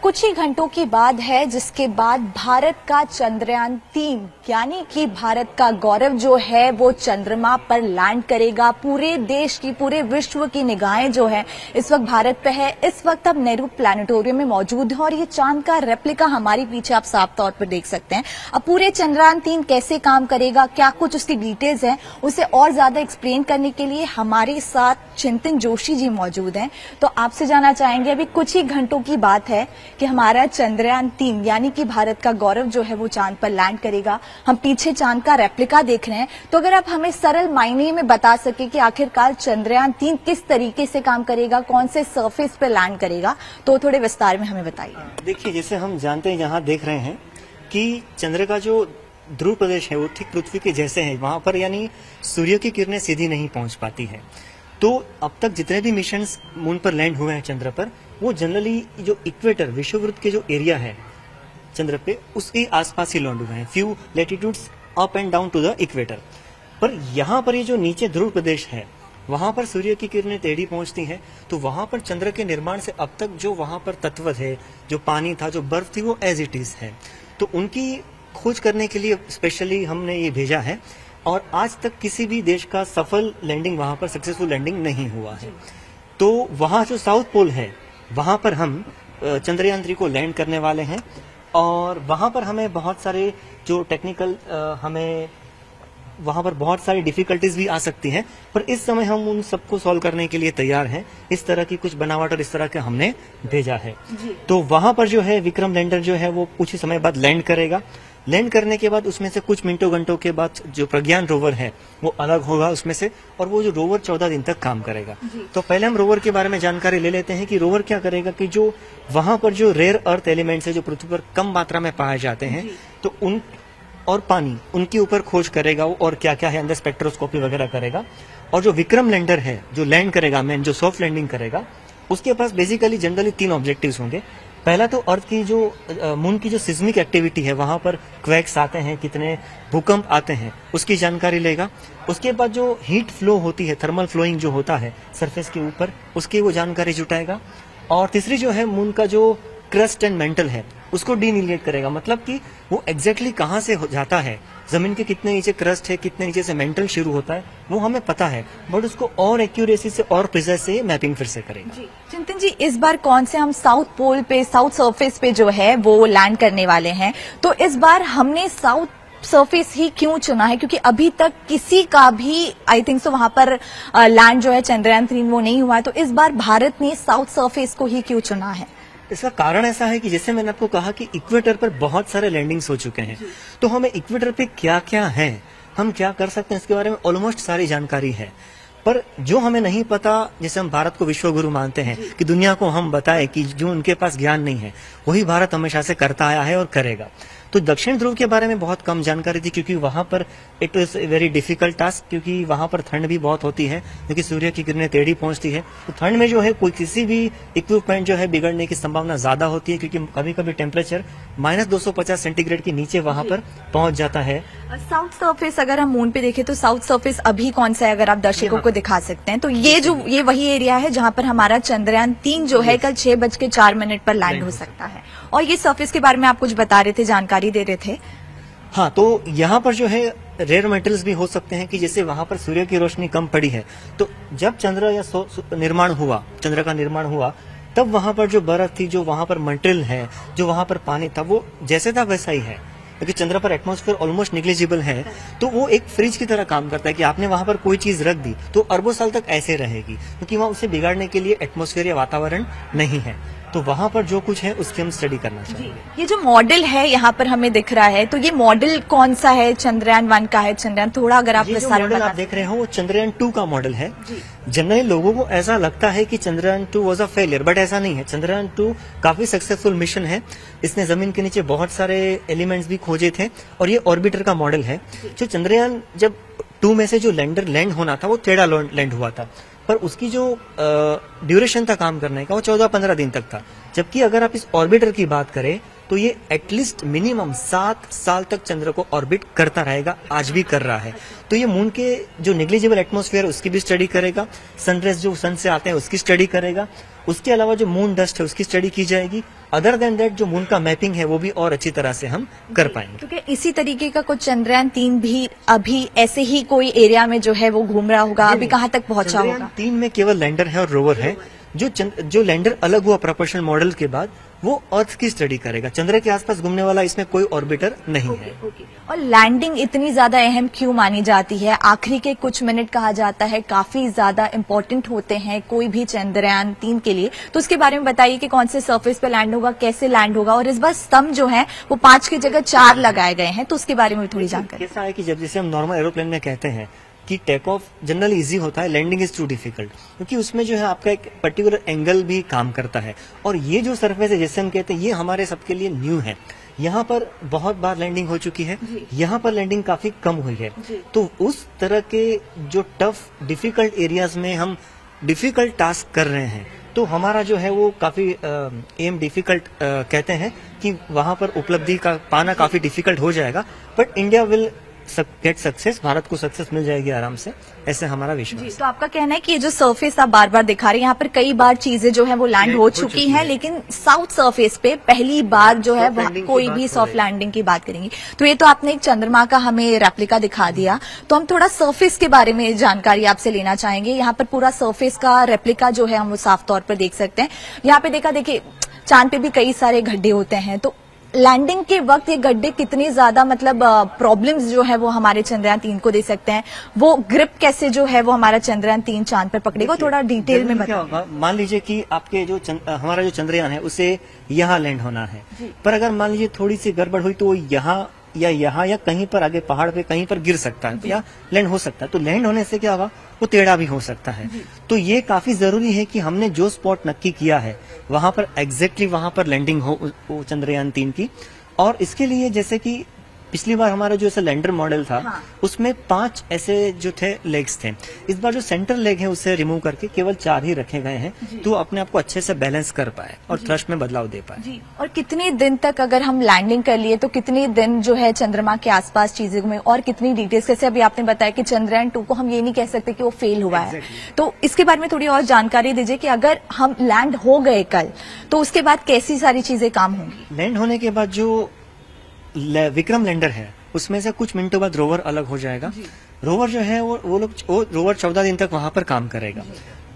कुछ ही घंटों की बात है जिसके बाद भारत का चंद्रयान-3 यानी कि भारत का गौरव जो है वो चंद्रमा पर लैंड करेगा। पूरे देश की, पूरे विश्व की निगाहें जो है इस वक्त भारत पे है। इस वक्त अब नेहरू प्लानिटोरियम में मौजूद है और ये चांद का रेप्लिका हमारे पीछे आप साफ तौर पर देख सकते हैं। अब पूरे चंद्रयान-3 कैसे काम करेगा, क्या कुछ उसकी डिटेल्स हैं, उसे और ज्यादा एक्सप्लेन करने के लिए हमारे साथ चिंतन जोशी जी मौजूद हैं। तो आपसे जानना चाहेंगे, अभी कुछ ही घंटों की बात है कि हमारा चंद्रयान-3 यानी कि भारत का गौरव जो है वो चांद पर लैंड करेगा। हम पीछे चांद का रेप्लिका देख रहे हैं, तो अगर आप हमें सरल मायने में बता सके कि आखिरकार चंद्रयान-3 किस तरीके से काम करेगा, कौन से सरफेस पर लैंड करेगा, तो थोड़े विस्तार में हमें बताइए। देखिए, जैसे हम जानते हैं, यहाँ देख रहे हैं कि चंद्र का जो ध्रुव प्रदेश है वो ठीक पृथ्वी के जैसे है। वहां पर यानी सूर्य की किरणें सीधी नहीं पहुंच पाती है। तो अब तक जितने भी मिशंस मून पर लैंड हुए हैं चंद्र पर, वो जनरली जो इक्वेटर, विषुववृत्त के जो एरिया है चंद्र पे, उसके आसपास ही लैंड हुए हैं, few latitudes up and down to the equator. पर यहाँ पर ये जो नीचे ध्रुव प्रदेश है, वहां पर सूर्य की किरणें टेढ़ी पहुंचती हैं। तो वहां पर चंद्र के निर्माण से अब तक जो वहां पर तत्व थे, जो पानी था, जो बर्फ थी, वो एज इट इज है। तो उनकी खोज करने के लिए स्पेशली हमने ये भेजा है और आज तक किसी भी देश का सफल लैंडिंग वहां पर, सक्सेसफुल लैंडिंग नहीं हुआ है। तो वहां जो साउथ पोल है, वहां पर हम चंद्रयान-3 को लैंड करने वाले हैं और वहां पर हमें बहुत सारे जो टेक्निकल हमें वहां पर बहुत सारी डिफिकल्टीज भी आ सकती हैं, पर इस समय हम उन सबको सॉल्व करने के लिए तैयार हैं। इस तरह की कुछ बनावट और इस तरह के हमने भेजा है। तो वहां पर जो है विक्रम लैंडर जो है वो कुछ ही समय बाद लैंड करेगा। लैंड करने के बाद उसमें से कुछ मिनटों घंटों के बाद जो प्रज्ञान रोवर है वो अलग होगा उसमें से, और वो जो रोवर 14 दिन तक काम करेगा। तो पहले हम रोवर के बारे में जानकारी ले लेते हैं कि रोवर क्या करेगा कि जो वहां पर जो रेयर अर्थ एलिमेंट्स है जो पृथ्वी पर कम मात्रा में पाए जाते हैं, तो उन और पानी, उनके ऊपर खोज करेगा वो, और क्या क्या है अंदर स्पेक्ट्रोस्कोपी वगैरह करेगा। और जो विक्रम लैंडर है जो लैंड करेगा, मैन जो सॉफ्ट लैंडिंग करेगा, उसके पास बेसिकली जनरली 3 ऑब्जेक्टिव्स होंगे। पहला तो अर्थ की जो मून की जो सिस्मिक एक्टिविटी है, वहां पर क्वैक्स आते हैं, कितने भूकंप आते हैं, उसकी जानकारी लेगा। उसके बाद जो हीट फ्लो होती है, थर्मल फ्लोइंग जो होता है सरफेस के ऊपर, उसकी वो जानकारी जुटाएगा। और तीसरी जो है मून का जो क्रस्ट एंड मेंटल है, उसको डीनिलेट करेगा। मतलब कि वो एग्जैक्टली कहाँ से जाता है, जमीन के कितने नीचे क्रस्ट है, कितने नीचे से मेंटल शुरू होता है, वो हमें पता है, बट उसको और एक्यूरेसी से और प्रिसाइज से मैपिंग फिर से करेगा। चिंतन जी, इस बार कौन से हम साउथ पोल पे, साउथ सरफेस पे जो है वो लैंड करने वाले हैं, तो इस बार हमने साउथ सरफेस ही क्यों चुना है? क्योंकि अभी तक किसी का भी आई थिंक सो वहां पर लैंड जो है चंद्रयान-3 वो नहीं हुआ है, तो इस बार भारत ने साउथ सरफेस को ही क्यों चुना है? इसका कारण ऐसा है कि जैसे मैंने आपको कहा कि इक्वेटर पर बहुत सारे लैंडिंग्स हो चुके हैं, तो हमें इक्वेटर पे क्या क्या है, हम क्या कर सकते हैं, इसके बारे में ऑलमोस्ट सारी जानकारी है। पर जो हमें नहीं पता, जैसे हम भारत को विश्व गुरु मानते हैं कि दुनिया को हम बताएं कि जो उनके पास ज्ञान नहीं है, वही भारत हमेशा से करता आया है और करेगा। तो दक्षिण ध्रुव के बारे में बहुत कम जानकारी थी, क्योंकि वहां पर it is a very difficult task, क्योंकि वहां पर ठंड भी बहुत होती है, क्योंकि सूर्य की किरणें टेढ़ी पहुंचती है। तो ठंड में जो है कोई किसी भी इक्विपमेंट जो है बिगड़ने की संभावना ज्यादा होती है, क्योंकि कभी कभी टेम्परेचर -250 सेंटीग्रेड के नीचे वहां पर पहुंच जाता है। साउथ सरफेस अगर हम मून पे देखें तो साउथ सरफेस अभी कौन सा है, अगर आप दर्शकों को दिखा सकते हैं, तो ये वही एरिया है जहां पर हमारा चंद्रयान-3 जो है कल 6:04 पर लैंड हो सकता है। और ये सरफेस के बारे में आप कुछ बता रहे थे, जानकारी दे रहे थे। हाँ, तो यहाँ पर जो है रेयर मेटल्स भी हो सकते हैं कि जैसे वहां पर सूर्य की रोशनी कम पड़ी है, तो जब चंद्र या चंद्र का निर्माण हुआ, तब वहां पर जो बर्फ थी, जो वहां पर मटेरियल है, जो वहां पर पानी था, वो जैसे था वैसा ही है। क्योंकि चंद्र पर एटमॉस्फेयर ऑलमोस्ट निग्लिजिबल है, तो वो एक फ्रिज की तरह काम करता है कि आपने वहां पर कोई चीज रख दी तो अरबों साल तक ऐसे रहेगी, क्योंकि वहां उसे बिगाड़ने के लिए एटमॉस्फेयर या वातावरण नहीं है। तो वहां पर जो कुछ है उसकी हम स्टडी करना चाहिए। ये जो मॉडल है यहाँ पर हमें दिख रहा है, तो ये मॉडल कौन सा है? चंद्रयान-1 का है, चंद्रयान, थोड़ा अगर आप विस्तार में मॉडल आप देख रहे हो वो चंद्रयान-2 का मॉडल है। जनरली लोगों को ऐसा लगता है कि Chandrayaan-2 was a failure, but ऐसा नहीं है। चंद्रयान-2 काफी सक्सेसफुल मिशन है। इसने जमीन के नीचे बहुत सारे एलिमेंट्स भी खोजे थे, और ये ऑर्बिटर का मॉडल है। जो चंद्रयान जब 2 में से जो लैंडर लैंड होना था वो टेढ़ा लैंड हुआ था, पर उसकी जो ड्यूरेशन था काम करने का वो 14-15 दिन तक था। जबकि अगर आप इस ऑर्बिटर की बात करें तो ये एटलीस्ट मिनिमम 7 साल तक चंद्र को ऑर्बिट करता रहेगा, आज भी कर रहा है। तो ये मून के जो नेग्लिजिबल एटमॉस्फेयर है उसकी भी स्टडी करेगा, सनरेज जो सन से आते हैं उसकी स्टडी करेगा, उसके अलावा जो मून डस्ट है उसकी स्टडी की जाएगी। अदर देन दैट जो मून का मैपिंग है वो भी और अच्छी तरह से हम कर पाएंगे। क्योंकि इसी तरीके का कुछ चंद्रयान-3 भी अभी ऐसे ही कोई एरिया में जो है वो घूम रहा होगा, अभी कहाँ तक पहुंचा होगा? चंद्रयान-3 में केवल लैंडर है और रोवर है। जो लैंडर अलग हुआ प्रोपल्शन मॉडल के बाद वो अर्थ की स्टडी करेगा, चंद्र के आसपास घूमने वाला इसमें कोई ऑर्बिटर नहीं है। और लैंडिंग इतनी ज्यादा अहम क्यों मानी जाती है? आखिरी के कुछ मिनट कहा जाता है काफी ज्यादा इंपॉर्टेंट होते हैं कोई भी चंद्रयान-3 के लिए, तो उसके बारे में बताइए कि कौन से सरफेस पे लैंड होगा, कैसे लैंड होगा, और इस बार स्तंभ जो है वो 5 की जगह 4 लगाए गए हैं, तो उसके बारे में थोड़ी जानकारी। कैसा है कि जब जैसे हम नॉर्मल एरोप्लेन में कहते हैं कि टेक ऑफ जनरली इजी होता है, लैंडिंग इज टू डिफिकल्ट, क्योंकि उसमें जो है आपका एक पर्टिकुलर एंगल भी काम करता है। और ये जो सरफेस है जैसे हम कहते हैं ये हमारे सबके लिए न्यू है। यहाँ पर बहुत बार लैंडिंग हो चुकी है, यहाँ पर लैंडिंग काफी कम हुई है। तो उस तरह के जो टफ डिफिकल्ट एरियाज में हम डिफिकल्ट टास्क कर रहे हैं, तो हमारा जो है वो काफी एम डिफिकल्ट कहते हैं कि वहां पर उपलब्धि का पाना काफी डिफिकल्ट हो जाएगा, but India will get success, Bharat को सक्सेस मिल जाएगी आराम से, ऐसे हमारा विश्वास। तो आपका कहना है कि ये जो सरफेस आप बार बार दिखा रहे हैं, यहाँ पर कई बार चीजें जो है वो लैंड हो चुकी हैं, लेकिन साउथ सरफेस पे पहली बार जो है कोई भी सॉफ्ट लैंडिंग की बात करेंगे। तो ये तो आपने एक चंद्रमा का हमें रेप्लिका दिखा दिया, तो हम थोड़ा सरफेस के बारे में जानकारी आपसे लेना चाहेंगे। यहाँ पर पूरा सरफेस का रेप्लिका जो है हम वो साफ तौर पर देख सकते हैं। यहाँ पे देखिए चांद पे भी कई सारे गड्ढे होते हैं, तो लैंडिंग के वक्त ये गड्ढे कितनी ज्यादा मतलब प्रॉब्लम्स जो है वो हमारे चंद्रयान-3 को दे सकते हैं, वो ग्रिप कैसे जो है वो हमारा चंद्रयान-3 चांद पर पकड़ेगा, थोड़ा डिटेल में क्या होगा। मान लीजिए कि आपके जो हमारा जो चंद्रयान है उसे यहाँ लैंड होना है, पर अगर मान लीजिए थोड़ी सी गड़बड़ हुई तो वो यहाँ या कहीं पर आगे पहाड़ पे कहीं पर गिर सकता है या लैंड हो सकता है। तो लैंड होने से क्या होगा, वो टेढ़ा भी हो सकता है। तो ये काफी जरूरी है कि हमने जो स्पॉट नक्की किया है वहां पर एग्जैक्टली वहां पर लैंडिंग हो चंद्रयान-3 की। और इसके लिए जैसे कि पिछली बार हमारा जो ऐसा लैंडर मॉडल था, उसमें 5 ऐसे जो थे लेग्स थे। इस बार जो सेंटर लेग है उसे रिमूव करके केवल 4 ही रखे गए हैं, तो अपने आप को अच्छे से बैलेंस कर पाए और थ्रस्ट में बदलाव दे पाए। और कितने दिन तक अगर हम लैंडिंग कर लिए तो कितने दिन जो है चंद्रमा के आसपास चीजें में, और कितनी डिटेल्स, जैसे अभी आपने बताया कि चंद्रयान-2 को हम ये नहीं कह सकते कि वो फेल हुआ है, तो इसके बारे में थोड़ी और जानकारी दीजिए कि अगर हम लैंड हो गए कल तो उसके बाद कैसी सारी चीजें काम होंगी। लैंड होने के बाद जो विक्रम लैंडर है उसमें से कुछ मिनटों बाद रोवर अलग हो जाएगा। रोवर जो है वो रोवर 14 दिन तक वहां पर काम करेगा।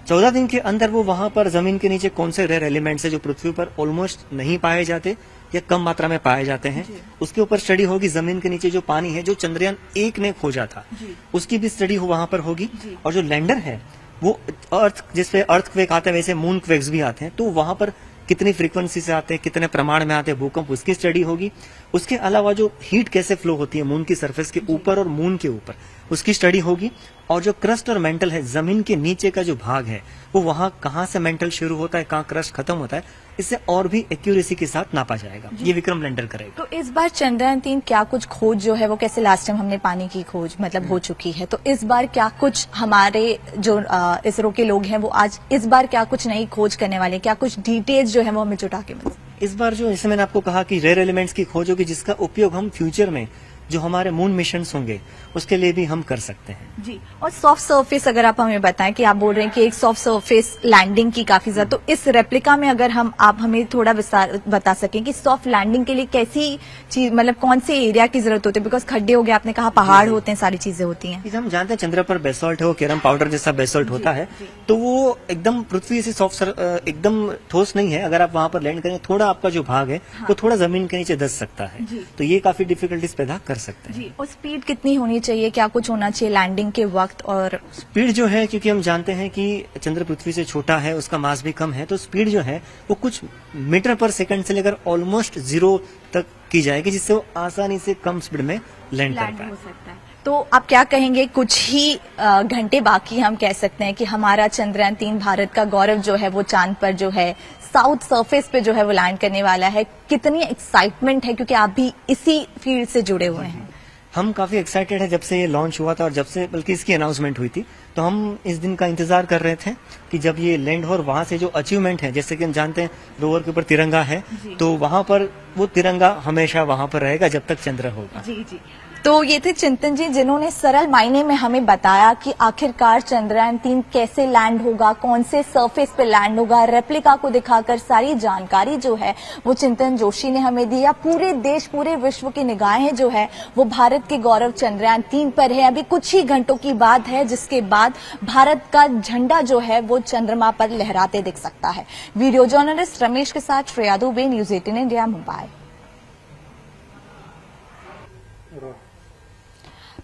14 दिन के अंदर वो वहां पर जमीन के नीचे कौन से रेयर एलिमेंट्स है जो पृथ्वी पर ऑलमोस्ट नहीं पाए जाते या कम मात्रा में पाए जाते हैं, उसके ऊपर स्टडी होगी। जमीन के नीचे जो पानी है जो चंद्रयान-1 ने खोजा था उसकी भी स्टडी वहां पर होगी। और जो लैंडर है वो अर्थ, जिसपे अर्थक्वेक आते हैं वैसे मून क्वेक्स भी आते हैं, तो वहां पर कितनी फ्रीक्वेंसी से आते हैं, कितने प्रमाण में आते हैं भूकंप, उसकी स्टडी होगी। उसके अलावा जो हीट कैसे फ्लो होती है मून की सरफेस के ऊपर और मून के ऊपर, उसकी स्टडी होगी। और जो क्रस्ट और मेंटल है, जमीन के नीचे का जो भाग है वो वहां कहां से मेंटल शुरू होता है, कहां क्रस्ट खत्म होता है, इससे और भी एक्यूरेसी के साथ नापा जाएगा। ये विक्रम लैंडर करेगा। तो इस बार चंद्रयान-3 क्या कुछ खोज जो है वो, कैसे लास्ट टाइम हमने पानी की खोज मतलब हो चुकी है, तो इस बार क्या कुछ हमारे जो इसरो के लोग हैं वो आज इस बार क्या कुछ नई खोज करने वाले, क्या कुछ डिटेल्स जो है वो हमें जुटा के मिले? इस बार जो, जैसे मैंने आपको कहा कि रेयर एलिमेंट्स की खोज होगी, जिसका उपयोग हम फ्यूचर में जो हमारे मून मिशन होंगे उसके लिए भी हम कर सकते हैं। जी, और सॉफ्ट सरफेस अगर आप हमें बताएं कि आप बोल रहे हैं कि एक सॉफ्ट सरफेस लैंडिंग की काफी ज्यादा, तो इस रेप्लिका में अगर आप हमें थोड़ा विस्तार बता सकें कि सॉफ्ट लैंडिंग के लिए कैसी चीज, मतलब कौन से एरिया की जरूरत होती है, बिकॉज खड्डे हो गए, आपने कहा पहाड़ होते हैं, सारी चीजें होती हैं। हम जानते हैं चंद्र पर बेसॉल्ट है, वो कैरम पाउडर जैसा बेसॉल्ट होता है, तो वो एकदम पृथ्वी से सॉफ्ट एकदम ठोस नहीं है। अगर आप वहां पर लैंड करें, थोड़ा आपका जो भाग है वो थोड़ा जमीन के नीचे धंस सकता है, तो ये काफी डिफिकल्टीज पैदा कर सकते हैं। और स्पीड कितनी होनी चाहिए, क्या कुछ होना चाहिए लैंडिंग के वक्त? और स्पीड जो है, क्योंकि हम जानते हैं कि चंद्र पृथ्वी से छोटा है, उसका मास भी कम है, तो स्पीड जो है वो कुछ मीटर पर सेकंड से लेकर ऑलमोस्ट 0 तक की जाएगी, जिससे वो आसानी से कम स्पीड में लैंड कर पाए। हो सकता है। तो आप क्या कहेंगे, कुछ ही घंटे बाकी हम कह सकते हैं कि हमारा चंद्रयान-3 भारत का गौरव जो है वो चांद पर जो है साउथ सरफेस पे जो है वो लैंड करने वाला है। कितनी एक्साइटमेंट है, क्योंकि आप भी इसी फील्ड से जुड़े हुए हैं। हम काफी एक्साइटेड है जब से ये लॉन्च हुआ था और जब से बल्कि इसकी अनाउंसमेंट हुई थी, तो हम इस दिन का इंतजार कर रहे थे कि जब ये लैंड हो और वहां से जो अचीवमेंट है, जैसे कि हम जानते हैं रोवर के ऊपर तिरंगा है, तो वहां पर वो तिरंगा हमेशा वहां पर रहेगा जब तक चंद्र होगा। जी जी। तो ये थे चिंतन जी जिन्होंने सरल मायने में हमें बताया कि आखिरकार चंद्रयान 3 कैसे लैंड होगा, कौन से सरफेस पे लैंड होगा। रेप्लिका को दिखाकर सारी जानकारी जो है वो चिंतन जोशी ने हमें दिया। पूरे देश, पूरे विश्व की निगाहें जो है वो भारत के गौरव चंद्रयान 3 पर है। अभी कुछ ही घंटों की बात है जिसके बाद भारत का झंडा जो है वो चंद्रमा पर लहराते दिख सकता है। वीडियो जर्नलिस्ट रमेश के साथ श्रेया दुबे, न्यूज 18 इंडिया, मुंबई।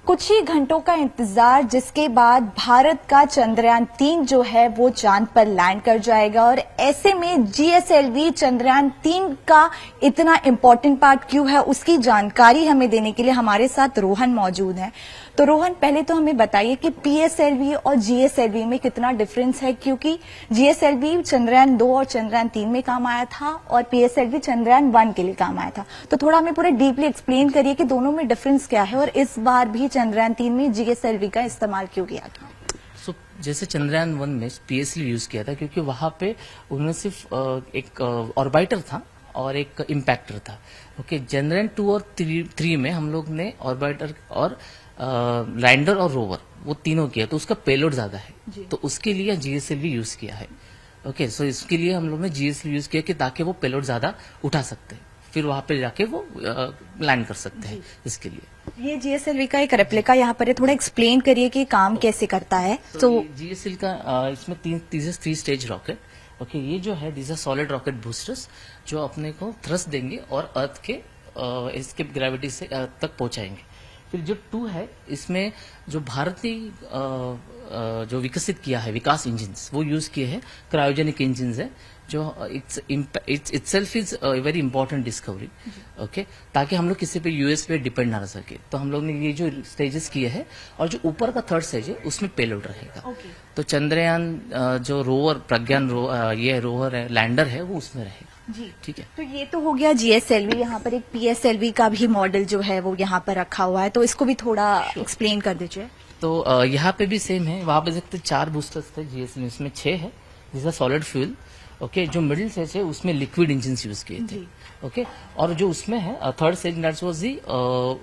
कुछ ही घंटों का इंतजार जिसके बाद भारत का चंद्रयान 3 जो है वो चांद पर लैंड कर जाएगा। और ऐसे में जीएसएलवी चंद्रयान 3 का इतना इंपॉर्टेंट पार्ट क्यों है, उसकी जानकारी हमें देने के लिए हमारे साथ रोहन मौजूद है। तो रोहन, पहले तो हमें बताइए कि पीएसएलवी और जीएसएलवी में कितना डिफरेंस है, क्योंकि जीएसएलवी चंद्रयान 2 और चंद्रयान 3 में काम आया था और पीएसएलवी चंद्रयान 1 के लिए काम आया था। तो थोड़ा हमें पूरे डीपली एक्सप्लेन करिए कि दोनों में डिफरेंस क्या है और इस बार भी चंद्रयान 3 में जीएसएलवी का इस्तेमाल क्यों किया गया। जैसे चंद्रयान 1 में पीएसएलवी यूज किया था क्योंकि वहां पे उन्होंने सिर्फ एक ऑर्बिटर था और एक इम्पैक्टर था। ओके, चंद्रयान 2 और 3 में हम लोग ने ऑर्बिटर और लैंडर और रोवर वो तीनों किया, तो उसका पेलोड ज्यादा है, तो उसके लिए जीएसएलवी यूज किया है। ओके, सो इसके लिए हम लोग ने जीएसएलवी यूज किया कि ताकि वो पेलोड ज्यादा उठा सकते हैं, फिर वहां पे जाके वो लैंड कर सकते हैं। इसके लिए ये जीएसएलवी का एक रेप्लिका यहाँ पर है, थोड़ा एक्सप्लेन करिए कि काम कैसे करता है। तो जीएसएलवी का इसमें 3 स्टेज रॉकेट। ओके, ये जो है these are solid rocket boosters जो अपने को थ्रस्ट देंगे और अर्थ के इसके ग्रेविटी से अर्थ तक पहुंचाएंगे। फिर जो 2 है इसमें जो भारत ने जो विकसित किया है विकास इंजिन्स वो यूज किए हैं, क्रायोजेनिक इंजिन्स है जो itself is very important discovery. Okay, ताकि हम लोग किसी पे यूएस पे डिपेंड ना रह सके, तो हम लोग ने ये जो स्टेजेस किए हैं और जो ऊपर का 3rd स्टेज है उसमें पेलोड रहेगा। तो चंद्रयान जो रोवर प्रज्ञान ये रोवर है, लैंडर है, वो उसमें रहेगा। जी ठीक है। तो ये तो हो गया जीएसएलवी। यहाँ पर एक पीएसएलवी का भी मॉडल जो है वो यहाँ पर रखा हुआ है, तो इसको भी थोड़ा एक्सप्लेन कर दीजिए। तो यहाँ पे भी सेम है, वहां पे देखते 4 बूस्टर्स थे जीएसएलवी, इसमें 6 है जिसका सॉलिड फ्यूल। ओके, जो मिडिल स्टेज है उसमें लिक्विड इंजन यूज किए थे। ओके, और जो उसमें है 3rd stage that was the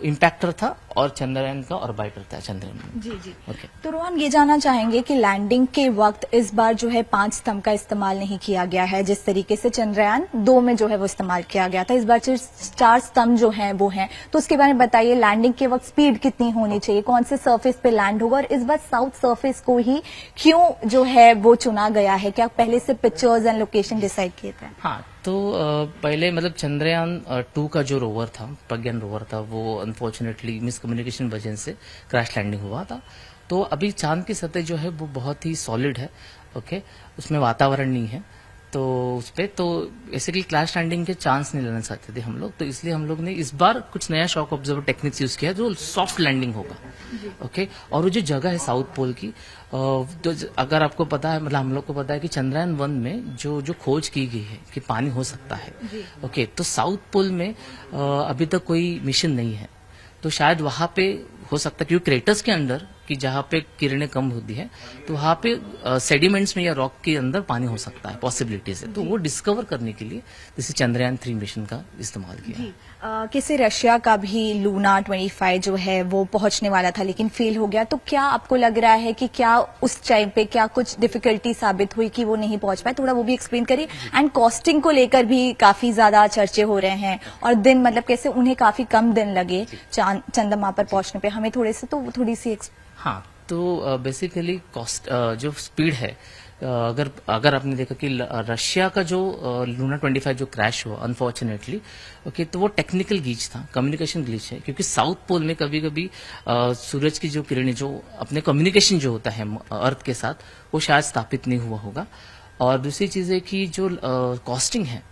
impactor था और चंद्रयान का ऑर्बिटर था चंद्रयान। जी जी। ओके, तो रोहन, ये जानना चाहेंगे कि लैंडिंग के वक्त इस बार जो है 5 स्तंभ का इस्तेमाल नहीं किया गया है जिस तरीके से चंद्रयान 2 में जो है वो इस्तेमाल किया गया था। इस बार सिर्फ 4 स्तंभ जो हैं वो हैं, तो उसके बारे में बताइए। लैंडिंग के वक्त स्पीड कितनी होनी चाहिए, कौन से सरफेस पे लैंड होगा, और इस बार साउथ सरफेस को ही क्यों जो है वो चुना गया है? क्या पहले से पिक्चर्स एंड लोकेशन डिसाइड किए थे? हाँ, तो पहले मतलब चंद्रयान 2 का जो रोवर था, प्रज्ञान रोवर था, वो अनफॉर्चुनेटली मिसकम्युनिकेशन वजह से क्रैश लैंडिंग हुआ था। तो अभी चांद की सतह जो है वो बहुत ही सॉलिड है। ओके, उसमें वातावरण नहीं है, तो उस पे तो बेसिकली क्रैश लैंडिंग के चांस नहीं लेना चाहते थे हम लोग, तो इसलिए हम लोग ने इस बार कुछ नया शॉक ऑब्जर्वर टेक्निक्स यूज किया जो सॉफ्ट लैंडिंग होगा। ओके, और वो जो जगह है साउथ पोल की, तो अगर आपको पता है, मतलब हम लोग को पता है कि चंद्रयान 1 में जो खोज की गई है कि पानी हो सकता है। ओके, तो साउथ पोल में अभी तक कोई मिशन नहीं है, तो शायद वहां पे हो सकता है, क्योंकि क्रेटर्स के अंदर कि जहां पे किरणें कम होती है तो वहां पे सेडिमेंट्स में या रॉक के अंदर पानी हो सकता है, पॉसिबिलिटीज है। तो वो डिस्कवर करने के लिए जैसे चंद्रयान 3 मिशन का इस्तेमाल किया। किसी रशिया का भी लूना 25 जो है वो पहुंचने वाला था लेकिन फेल हो गया, तो क्या आपको लग रहा है कि क्या उस टाइम पे क्या कुछ डिफिकल्टी साबित हुई कि वो नहीं पहुंच पाए? थोड़ा वो भी एक्सप्लेन करिए। एंड कॉस्टिंग को लेकर भी काफी ज्यादा चर्चे हो रहे हैं और दिन, मतलब कैसे उन्हें काफी कम दिन लगे चंद्रमा पर पहुंचने पे, हमें थोड़ी सी हाँ, तो बेसिकली कॉस्ट जो स्पीड है, अगर आपने देखा कि रशिया का जो लूना 25 जो क्रैश हुआ अनफॉर्चुनेटली, ओके, तो वो टेक्निकल ग्लिच था, कम्युनिकेशन ग्लिच है, क्योंकि साउथ पोल में कभी कभी सूरज की जो किरणें, जो अपने कम्युनिकेशन जो होता है अर्थ के साथ, वो शायद स्थापित नहीं हुआ होगा। और दूसरी चीज है कि जो कॉस्टिंग है,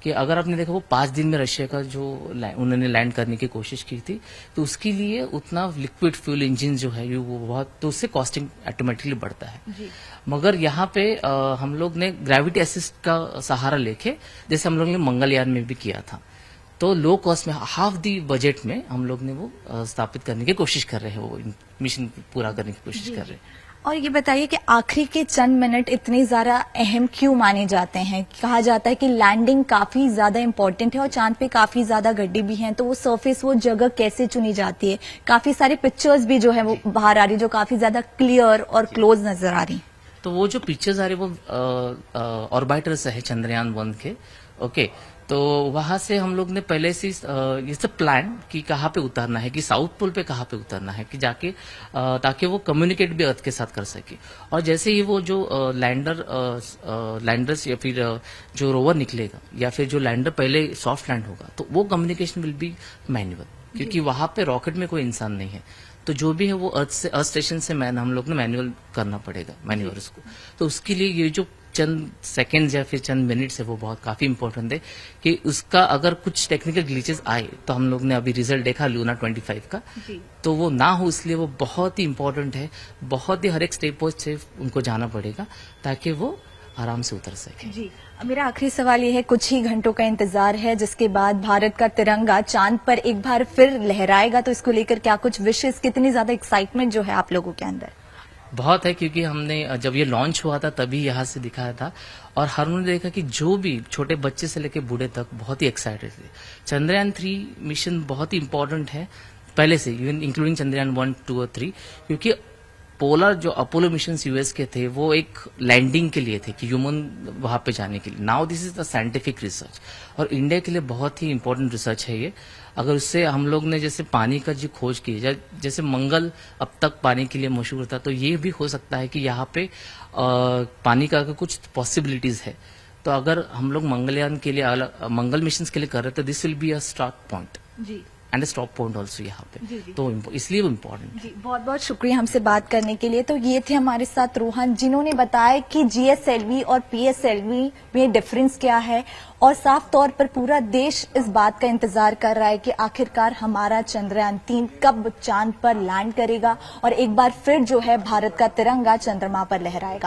कि अगर आपने देखा वो 5 दिन में रशिया का जो उन्होंने लैंड करने की कोशिश की थी, तो उसके लिए उतना लिक्विड फ्यूल इंजन जो है वो बहुत, तो उससे कॉस्टिंग ऑटोमेटिकली बढ़ता है। मगर यहाँ पे हम लोग ने ग्रेविटी असिस्ट का सहारा लेके, जैसे हम लोग ने मंगलयान में भी किया था, तो लो कॉस्ट में हाफ दी बजट में हम लोग ने वो स्थापित करने की कोशिश कर रहे हैं, वो मिशन पूरा करने की कोशिश कर रहे हैं। और ये बताइए कि आखिरी के चंद मिनट इतने ज्यादा अहम क्यों माने जाते हैं? कहा जाता है कि लैंडिंग काफी ज्यादा इंपॉर्टेंट है और चांद पे काफी ज्यादा गड्ढे भी हैं, तो वो सरफेस, वो जगह कैसे चुनी जाती है? काफी सारी पिक्चर्स भी जो है वो बाहर आ रही, जो काफी ज्यादा क्लियर और क्लोज नजर आ रही। तो वो जो पिक्चर्स आ रही वो ऑर्बिटर से है, चंद्रयान-1 के। ओके, तो वहां से हम लोग ने पहले से ये सब प्लान कि कहाँ पे उतरना है, कि साउथ पोल पे कहाँ पे उतरना है, कि जाके ताकि वो कम्युनिकेट भी अर्थ के साथ कर सके। और जैसे ही वो जो लैंडर्स या फिर जो रोवर निकलेगा, या फिर जो लैंडर पहले सॉफ्ट लैंड होगा, तो वो कम्युनिकेशन विल बी मैन्युअल, क्योंकि वहां पे रॉकेट में कोई इंसान नहीं है। तो जो भी है वो अर्थ स्टेशन से हम लोग ने मैनुअल करना पड़ेगा, मैन्युअल उसको। तो उसके लिए ये जो चंद सेकंड्स या फिर चंद मिनट्स है वो बहुत काफी इंपॉर्टेंट है, कि उसका अगर कुछ टेक्निकल ग्लिचेस आए, तो हम लोग ने अभी रिजल्ट देखा लूना 25 का, तो वो ना हो, इसलिए वो बहुत ही इंपॉर्टेंट है। बहुत ही हर एक स्टेप से उनको जाना पड़ेगा ताकि वो आराम से उतर सके। जी, मेरा आखिरी सवाल ये है, कुछ ही घंटों का इंतजार है, जिसके बाद भारत का तिरंगा चांद पर एक बार फिर लहराएगा, तो इसको लेकर क्या कुछ विशेष, कितनी ज्यादा एक्साइटमेंट जो है आप लोगों के अंदर? बहुत है, क्योंकि हमने जब ये लॉन्च हुआ था तभी यहाँ से दिखाया था, और हमने देखा कि जो भी छोटे बच्चे से लेकर बूढ़े तक बहुत ही एक्साइटेड थे। चंद्रयान-3 मिशन बहुत ही इंपॉर्टेंट है पहले से, इवन इंक्लूडिंग चंद्रयान-1, 2 और 3, क्योंकि पोलर जो अपोलो मिशन यूएस के थे वो एक लैंडिंग के लिए थे, कि ह्यूमन वहां पे जाने के लिए। Now this is the scientific research, और इंडिया के लिए बहुत ही इंपॉर्टेंट रिसर्च है ये। अगर उससे हम लोग ने जैसे पानी का जो खोज की, जैसे मंगल अब तक पानी के लिए मशहूर था, तो ये भी हो सकता है कि यहाँ पे पानी का कुछ पॉसिबिलिटीज है। तो अगर हम लोग मंगलयान के लिए, मंगल मिशन के लिए कर रहे, तो this will be a start point and stop point also यहाँ पे। तो इसलिए वो इम्पोर्टेंट है। बहुत बहुत शुक्रिया हमसे बात करने के लिए। तो ये थे हमारे साथ रोहन, जिन्होंने बताया कि जीएसएलवी और पीएसएलवी में डिफरेंस क्या है, और साफ तौर पर पूरा देश इस बात का इंतजार कर रहा है कि आखिरकार हमारा चंद्रयान-3 कब चांद पर लैंड करेगा और एक बार फिर जो है भारत का तिरंगा चंद्रमा पर लहराएगा।